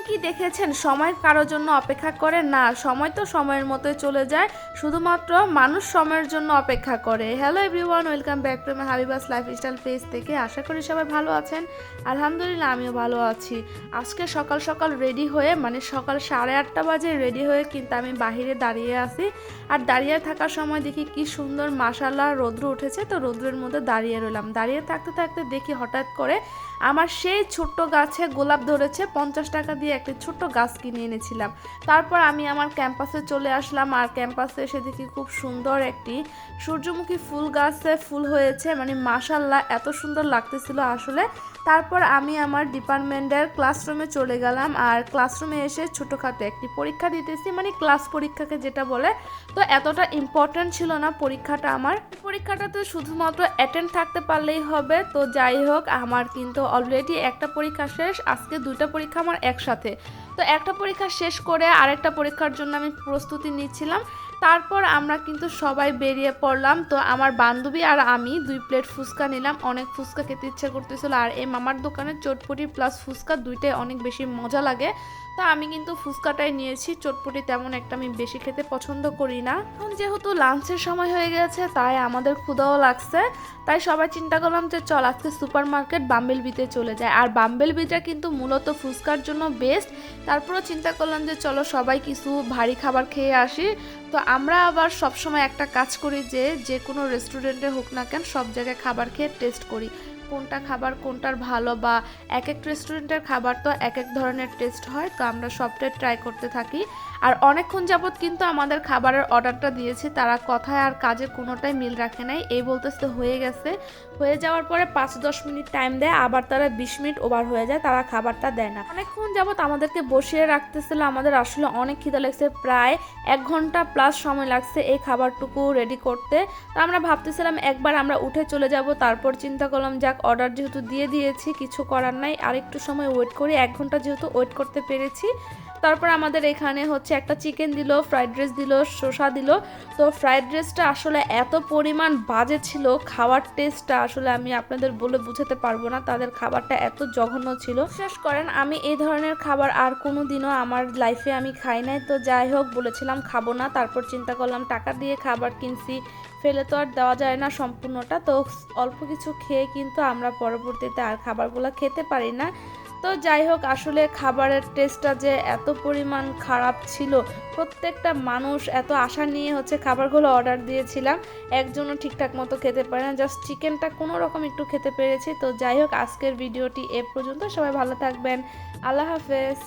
কি দেখেছেন সময়ের কারোর জন্য অপেক্ষা করে না, সময় তো সময়ের মতোই চলে যায়, শুধুমাত্র মানুষ সময়ের জন্য অপেক্ষা করে। Hello everyone, welcome back to my Habiba's lifestyle page থেকে। আশা করি সবাই ভালো আছেন। আলহামদুলিল্লাহ আমিও ভালো আছি। আজকে সকাল সকাল রেডি হয়ে সকাল 8:30 বাজে রেডি হয়ে কিন্তু আমি বাহিরে দাঁড়িয়ে আছি। আর দাঁড়িয়ে থাকার সময় দেখি কি সুন্দর মাশাআল্লাহ রৌদ্র উঠেছে, তো রৌদ্রের মধ্যে দাঁড়িয়ে রইলাম। দাঁড়িয়ে থাকতে থাকতে দেখি হঠাৎ করে আমার সেই ছোট্ট গাছে গোলাপ ধরেছে। 50 টাকা দিয়ে একটা ছোট্ট গাছ কিনে এনেছিলাম। তারপর আমি আমার ক্যাম্পাসে চলে আসলাম, আর ক্যাম্পাসে এসে দেখি খুব সুন্দর একটি সূর্যমুখী ফুল গাছে ফুল হয়েছে, মাশাআল্লাহ এত সুন্দর লাগতেছিল আসলে। তারপর আমি আমার ডিপার্টমেন্টের ক্লাসরুমে চলে গেলাম, আর ক্লাসরুমে এসে ছোটোখাটো একটি পরীক্ষা দিতেছি, ক্লাস পরীক্ষাকে যেটা বলে। তো এতটা ইম্পর্ট্যান্ট ছিল না পরীক্ষাটা। আমার পরীক্ষাটাতে শুধুমাত্র অ্যাটেন্ড থাকতে পারলেই হবে। তো যাই হোক, আমার কিন্তু অলরেডি একটা পরীক্ষা শেষ, আজকে 2টা পরীক্ষা আমার একসাথে। তো একটা পরীক্ষা শেষ করে আরেকটা পরীক্ষার জন্য আমি প্রস্তুতি নিচ্ছিলাম। তারপর আমরা কিন্তু সবাই বেরিয়ে পড়লাম। তো আমার বান্ধবী আর আমি 2 প্লেট ফুচকা নিলাম। অনেক ফুচকা খেতে ইচ্ছা করতেছিল, আর এই মামার দোকানের চটপটি প্লাস ফুচকা দুইটাই অনেক বেশি মজা লাগে। তো আমি কিন্তু ফুচকাটাই নিয়েছি, চটপটি তেমন একটা আমি বেশি খেতে পছন্দ করি না। এখন যেহেতু লাঞ্চের সময় হয়ে গেছে, তাই আমাদের ক্ষুধাও লাগছে। তাই সবাই চিন্তা করলাম যে চল আজকে সুপার মার্কেট বাম্বেল বিতে চলে যায়। আর বাম্বেল বিটা কিন্তু মূলত ফুচকার জন্য বেস্ট। তারপরও চিন্তা করলাম যে চলো সবাই কিছু ভারী খাবার খেয়ে আসি। তো আমরা আবার সবসময় একটা কাজ করি যে কোনো রেস্টুরেন্টে হোক না কেন, সব জায়গায় খাবার খেয়ে টেস্ট করি কোনটা খাবার কোনটার ভালো, বা এক এক রেস্টুরেন্টের খাবার তো এক এক ধরনের টেস্ট হয়। তো আমরা সবটাই ট্রাই করতে থাকি। আর অনেকক্ষণ যাবৎ কিন্তু আমাদের খাবারের অর্ডারটা দিয়েছি, তারা কথায় আর কাজে কোনোটাই মিল রাখে নাই। এই বলতেছে হয়ে গেছে, হয়ে যাওয়ার পরে 5-10 মিনিট টাইম দেয়, আবার তারা 20 মিনিট ওভার হয়ে যায়, তারা খাবারটা দেয় না। অনেকক্ষণ যাবৎ আমাদেরকে বসিয়ে রাখতেছিল। আমাদের আসলে অনেক খিদা লাগছে, প্রায় 1 ঘন্টা প্লাস সময় লাগছে এই খাবারটুকু রেডি করতে। তো আমরা ভাবতেছিলাম একবার আমরা উঠে চলে যাব, তারপর চিন্তা করলাম যাক অর্ডার যেহেতু দিয়ে দিয়েছি কিছু করার নাই, আর একটু সময় ওয়েট করি। 1 ঘন্টা যেহেতু ওয়েট করতে পেরেছি। তারপর আমাদের এখানে হচ্ছে একটা চিকেন দিল, ফ্রাইড রাইস দিল, শসা দিল। তো ফ্রাইড রাইসটা আসলে এত পরিমাণ বাজে ছিল, খাওয়ার টেস্টটা আসলে আমি আপনাদের বলে বুঝাতে পারবো না। তাদের খাবারটা এত জঘন্য ছিল, বিশ্বাস করেন আমি এই ধরনের খাবার আর কোনো দিনও আমার লাইফে আমি খাই নাই। তো যাই হোক, বলেছিলাম খাবো না, তারপর চিন্তা করলাম টাকা দিয়ে খাবার কিনছি, ফেলে তো আর দেওয়া যায় না সম্পূর্ণটা। তো অল্প কিছু খেয়ে কিন্তু আমরা পরবর্তীতে আর খাবারগুলো খেতে পারি না। তো যাই হোক, আসলে খাবারের টেস্টটা যে এত পরিমাণ খারাপ ছিল, প্রত্যেকটা মানুষ এত আশা নিয়ে হচ্ছে খাবারগুলো অর্ডার দিয়েছিলাম, একজনও ঠিকঠাক মতো খেতে পারে না, জাস্ট চিকেনটা কোনো রকম একটু খেতে পেরেছি। তো যাই হোক, আজকের ভিডিওটি এ পর্যন্ত। সবাই ভালো থাকবেন, আল্লাহ হাফেজ।